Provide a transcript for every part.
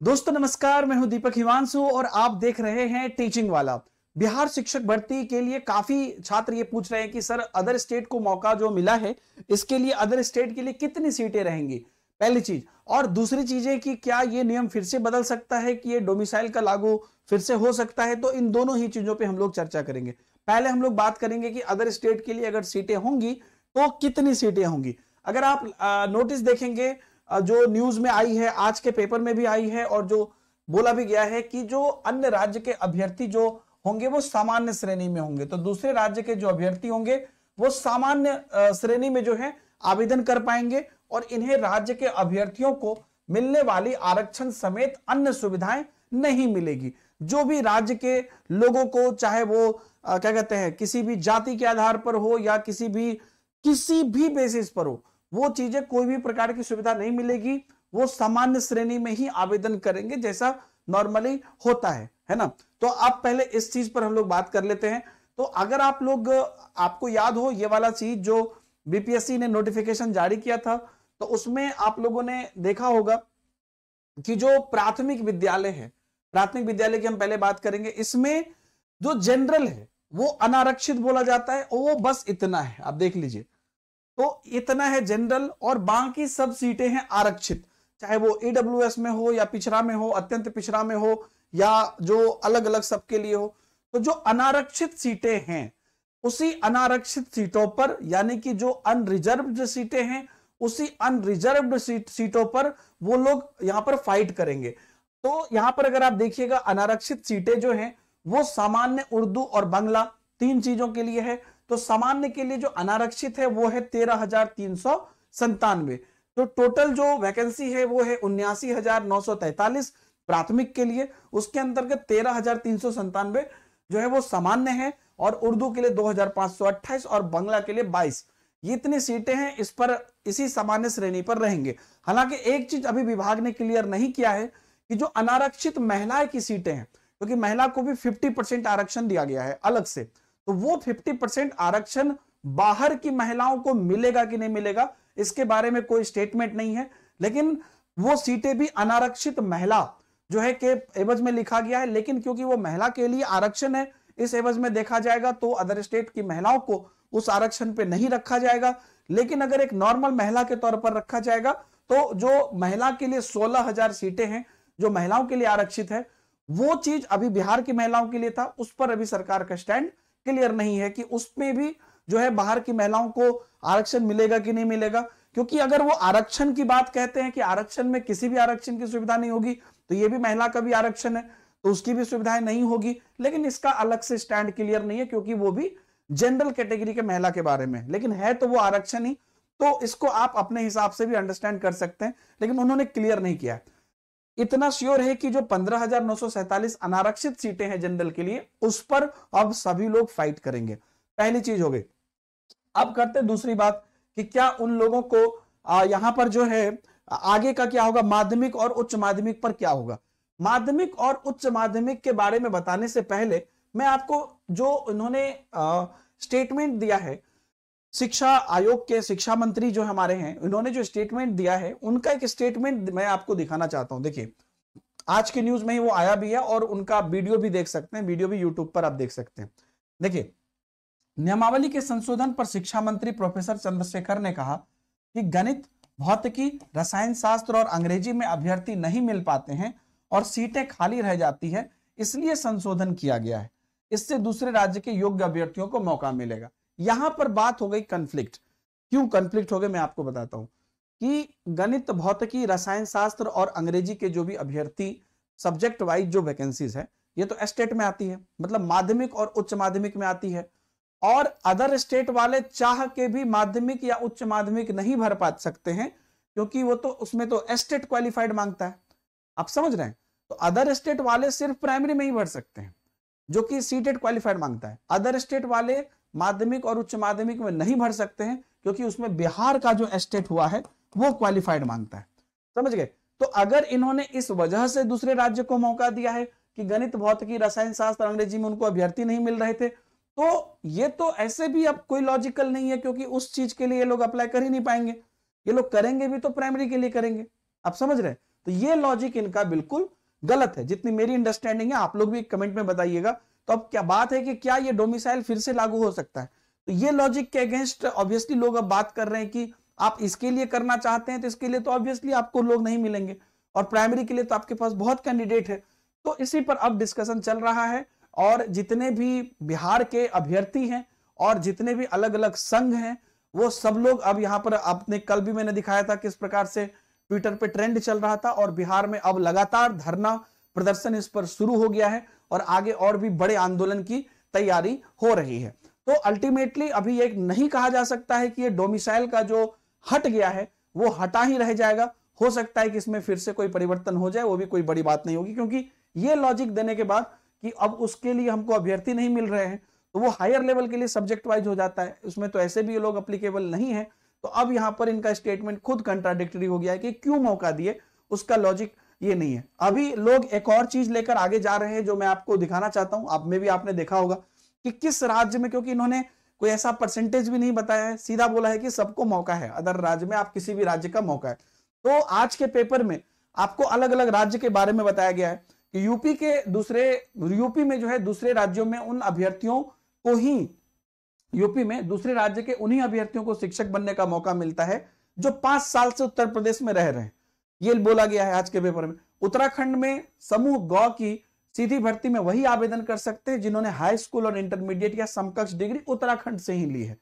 दोस्तों नमस्कार, मैं हूं दीपक हिमांशु और आप देख रहे हैं टीचिंग वाला। बिहार शिक्षक भर्ती के लिए काफी छात्र ये पूछ रहे हैं कि सर अदर स्टेट को मौका जो मिला है इसके लिए अदर स्टेट के लिए कितनी सीटें रहेंगी, पहली चीज। और दूसरी चीज है कि क्या ये नियम फिर से बदल सकता है, कि ये डोमिसाइल का लागू फिर से हो सकता है। तो इन दोनों ही चीजों पर हम लोग चर्चा करेंगे। पहले हम लोग बात करेंगे कि अदर स्टेट के लिए अगर सीटें होंगी तो कितनी सीटें होंगी। अगर आप नोटिस देखेंगे जो न्यूज में आई है, आज के पेपर में भी आई है और जो बोला भी गया है कि जो अन्य राज्य के अभ्यर्थी जो होंगे वो सामान्य श्रेणी में होंगे, तो दूसरे राज्य के जो अभ्यर्थी होंगे वो सामान्य श्रेणी में जो है आवेदन कर पाएंगे और इन्हें राज्य के अभ्यर्थियों को मिलने वाली आरक्षण समेत अन्य सुविधाएं नहीं मिलेगी। जो भी राज्य के लोगों को, चाहे वो क्या कहते हैं, किसी भी जाति के आधार पर हो या किसी भी बेसिस पर हो, वो चीजें कोई भी प्रकार की सुविधा नहीं मिलेगी। वो सामान्य श्रेणी में ही आवेदन करेंगे जैसा नॉर्मली होता है ना। तो अब पहले इस चीज पर हम लोग बात कर लेते हैं। तो अगर आपको याद हो ये वाला चीज जो बीपीएससी ने नोटिफिकेशन जारी किया था, तो उसमें आप लोगों ने देखा होगा कि जो प्राथमिक विद्यालय है, प्राथमिक विद्यालय की हम पहले बात करेंगे, इसमें जो जनरल है वो अनारक्षित बोला जाता है और वो बस इतना है। आप देख लीजिए, तो इतना है जनरल और बाकी सब सीटें हैं आरक्षित, चाहे वो ईडब्ल्यूएस में हो या पिछड़ा में हो, अत्यंत पिछड़ा में हो या जो अलग अलग सबके लिए हो। तो जो अनारक्षित सीटें हैं उसी अनारक्षित सीटों पर, यानी कि जो अनरिजर्व्ड सीटें हैं उसी अनरिजर्व्ड सीटों पर वो लोग यहां पर फाइट करेंगे। तो यहां पर अगर आप देखिएगा, अनारक्षित सीटें जो हैं वो सामान्य, उर्दू और बांग्ला, तीन चीजों के लिए है। तो सामान्य के लिए जो अनारक्षित है वो है 13,397। तो टोटल जो वैकेंसी है वो है 79,943 प्राथमिक के लिए। उसके अंतर्गत 13,397 जो है वो सामान्य है और उर्दू के लिए 2,528 और बांग्ला के लिए 22। ये इतनी सीटें हैं, इस पर इसी सामान्य श्रेणी पर रहेंगे। हालांकि एक चीज अभी विभाग ने क्लियर नहीं किया है कि जो अनारक्षित महिलाएं की सीटें हैं, क्योंकि महिला को भी 50% आरक्षण दिया गया है अलग से, तो वो 50% आरक्षण बाहर की महिलाओं को मिलेगा कि नहीं मिलेगा इसके बारे में कोई स्टेटमेंट नहीं है। लेकिन वो सीटें भी अनारक्षित महिला जो है के एवज में लिखा गया है। लेकिन क्योंकि वो महिला के लिए आरक्षण है, इस एवज में देखा जाएगा तो अदर स्टेट की महिलाओं को उस आरक्षण पे नहीं रखा जाएगा। लेकिन अगर एक नॉर्मल महिला के तौर पर रखा जाएगा तो जो महिला के लिए 16,000 सीटें हैं जो महिलाओं के लिए आरक्षित है, वो चीज अभी बिहार की महिलाओं के लिए था, उस पर अभी सरकार का स्टैंड क्लियर नहीं है कि उसमें भी जो है बाहर की महिलाओं को आरक्षण मिलेगा कि नहीं मिलेगा। क्योंकि अगर वो आरक्षण की बात कहते हैं कि आरक्षण में किसी भी आरक्षण की सुविधा नहीं होगी, तो ये भी महिला का भी आरक्षण है तो उसकी भी सुविधाएं नहीं होगी। लेकिन इसका अलग से स्टैंड क्लियर नहीं है क्योंकि वो भी जनरल कैटेगरी के महिला के बारे में, लेकिन है तो वो आरक्षण ही। तो इसको आप अपने हिसाब से भी अंडरस्टैंड कर सकते हैं, लेकिन उन्होंने क्लियर नहीं किया है। इतना श्योर है कि जो 15,947 अनारक्षित सीटें हैं जनरल के लिए, उस पर अब सभी लोग फाइट करेंगे। पहली चीज हो गई। अब करते हैं दूसरी बात कि क्या उन लोगों को यहां पर जो है आगे का क्या होगा, माध्यमिक और उच्च माध्यमिक पर क्या होगा। माध्यमिक और उच्च माध्यमिक के बारे में बताने से पहले मैं आपको जो इन्होंने स्टेटमेंट दिया है, शिक्षा आयोग के शिक्षा मंत्री जो हमारे हैं, इन्होंने जो स्टेटमेंट दिया है उनका एक स्टेटमेंट मैं आपको दिखाना चाहता हूं। देखिए, आज की न्यूज में ही वो आया भी है और उनका वीडियो भी देख सकते हैं, वीडियो भी यूट्यूब पर आप देख सकते हैं। देखिए, नियमावली के संशोधन पर शिक्षा मंत्री प्रोफेसर चंद्रशेखर ने कहा कि गणित, भौतिकी, रसायन शास्त्र और अंग्रेजी में अभ्यर्थी नहीं मिल पाते हैं और सीटें खाली रह जाती है, इसलिए संशोधन किया गया है। इससे दूसरे राज्य के योग्य अभ्यर्थियों को मौका मिलेगा। यहां पर बात हो गई कन्फ्लिक्ट। क्यों कन्फ्लिक्ट हो गए मैं आपको बताता हूं कि गणित, भौतिकी, रसायन शास्त्र और अंग्रेजी के जो भी अभ्यर्थी सब्जेक्ट वाइज जो वैकेंसीज है, ये तो स्टेट में आती है, मतलब माध्यमिक और उच्च माध्यमिक में आती है। और अदर स्टेट वाले चाह के भी माध्यमिक या उच्च माध्यमिक नहीं भर पा सकते हैं क्योंकि वो तो उसमें तो स्टेट क्वालिफाइड मांगता है। आप समझ रहे हैं? तो अदर स्टेट वाले सिर्फ प्राइमरी में ही भर सकते हैं जो कि सीटेट क्वालिफाइड मांगता है। अदर स्टेट वाले माध्यमिक और उच्च माध्यमिक में नहीं भर सकते हैं क्योंकि उसमें बिहार का जो स्टेट हुआ है वो क्वालिफाइड मांगता है। समझ गए? तो अगर इन्होंने इस वजह से दूसरे राज्य को मौका दिया है कि गणित, भौतिकी, रसायन शास्त्र, अंग्रेजी में उनको अभ्यर्थी नहीं मिल रहे थे, तो ये तो ऐसे भी अब कोई लॉजिकल नहीं है क्योंकि उस चीज के लिए ये लोग अप्लाई कर ही नहीं पाएंगे। ये लोग करेंगे भी तो प्राइमरी के लिए करेंगे। आप समझ रहे हैं? तो ये लॉजिक इनका बिल्कुल गलत है, जितनी मेरी अंडरस्टैंडिंग है। आप लोग भी कमेंट में बताइएगा। तो अब क्या बात है कि क्या ये डोमिसाइल फिर से लागू हो सकता है? तो ये लॉजिक के अगेंस्ट ऑब्वियसली लोग अब बात कर रहे हैं कि आप इसके लिए करना चाहते हैं तो इसके लिए तो ऑब्वियसली आपको लोग नहीं मिलेंगे, और प्राइमरी के लिए तो आपके पास बहुत कैंडिडेट है। तो इसी पर अब डिस्कशन चल रहा है, और जितने भी बिहार के अभ्यर्थी हैं और जितने भी अलग अलग संघ हैं, वो सब लोग अब यहाँ पर, आपने कल भी मैंने दिखाया था किस प्रकार से ट्विटर पे ट्रेंड चल रहा था, और बिहार में अब लगातार धरना प्रदर्शन इस पर शुरू हो गया है, और आगे और भी बड़े आंदोलन की तैयारी हो रही है। तो अल्टीमेटली अभी ये नहीं कहा जा सकता है कि ये डोमिसाइल का जो हट गया है वो हटा ही रह जाएगा। हो सकता है कि इसमें फिर से कोई परिवर्तन हो जाए, वो भी कोई बड़ी बात नहीं होगी, क्योंकि ये लॉजिक देने के बाद कि अब उसके लिए हमको अभ्यर्थी नहीं मिल रहे हैं, तो वो हायर लेवल के लिए सब्जेक्ट वाइज हो जाता है, उसमें तो ऐसे भी ये लोग अप्लीकेबल नहीं है। तो अब यहां पर इनका स्टेटमेंट खुद कंट्राडिक्टरी हो गया है कि क्यों मौका दिए, उसका लॉजिक ये नहीं है। अभी लोग एक और चीज लेकर आगे जा रहे हैं जो मैं आपको दिखाना चाहता हूं। आप में भी आपने देखा होगा कि किस राज्य में, क्योंकि इन्होंने कोई ऐसा परसेंटेज भी नहीं बताया है, सीधा बोला है कि सबको मौका है, अदर राज्य में आप किसी भी राज्य का मौका है। तो आज के पेपर में आपको अलग अलग राज्य के बारे में बताया गया है कि यूपी में जो है दूसरे राज्यों में उन अभ्यर्थियों को ही, यूपी में दूसरे राज्य के उन्हीं अभ्यर्थियों को शिक्षक बनने का मौका मिलता है जो 5 साल से उत्तर प्रदेश में रह रहे हैं, ये बोला गया है आज के पेपर में। उत्तराखंड में समूह गौ की सीधी भर्ती में वही आवेदन कर सकते हैं जिन्होंने हाई स्कूल और इंटरमीडिएट या समकक्ष डिग्री उत्तराखंड से ही ली है।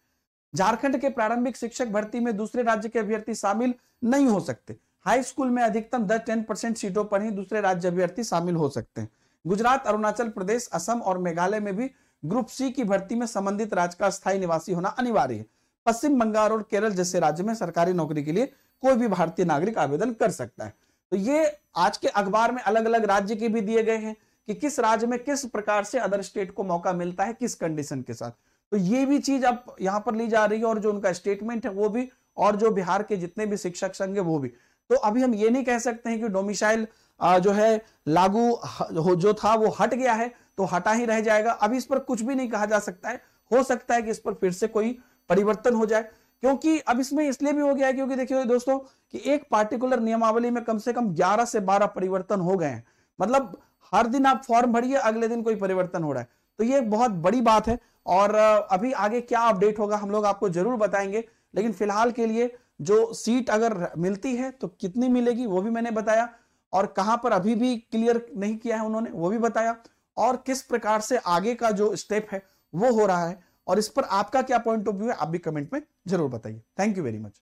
झारखंड के प्रारंभिक शिक्षक भर्ती में दूसरे राज्य के अभ्यर्थी शामिल नहीं हो सकते। हाई स्कूल में अधिकतम 10% सीटों पर ही दूसरे राज्य अभ्यर्थी शामिल हो सकते हैं। गुजरात, अरुणाचल प्रदेश, असम और मेघालय में भी ग्रुप सी की भर्ती में संबंधित राज्य का स्थायी निवासी होना अनिवार्य है। पश्चिम बंगाल और केरल जैसे राज्य में सरकारी नौकरी के लिए कोई भी भारतीय नागरिक आवेदन कर सकता है। तो ये आज के अखबार में अलग अलग राज्य के भी दिए गए हैं कि किस राज्य में किस प्रकार से अदर स्टेट को मौका मिलता है, किस कंडीशन के साथ। तो ये भी चीज अब यहां पर ली जा रही है, और जो उनका स्टेटमेंट है वो भी, और जो बिहार के जितने भी शिक्षक संघ है वो भी। तो अभी हम ये नहीं कह सकते हैं कि डोमिसाइल जो है लागू जो था वो हट गया है तो हटा ही रह जाएगा। अभी इस पर कुछ भी नहीं कहा जा सकता है। हो सकता है कि इस पर फिर से कोई परिवर्तन हो जाए, क्योंकि अब इसमें इसलिए भी हो गया है क्योंकि देखिए दोस्तों कि एक पार्टिकुलर नियमावली में कम से कम 11 से 12 परिवर्तन हो गए हैं। मतलब हर दिन आप फॉर्म भरिए, अगले दिन कोई परिवर्तन हो रहा है। तो ये एक बहुत बड़ी बात है, और अभी आगे क्या अपडेट होगा हम लोग आपको जरूर बताएंगे। लेकिन फिलहाल के लिए जो सीट अगर मिलती है तो कितनी मिलेगी वो भी मैंने बताया, और कहां पर अभी भी क्लियर नहीं किया है उन्होंने वो भी बताया, और किस प्रकार से आगे का जो स्टेप है वो हो रहा है। और इस पर आपका क्या पॉइंट ऑफ व्यू है आप भी कमेंट में जरूर बताइए। Thank you very much.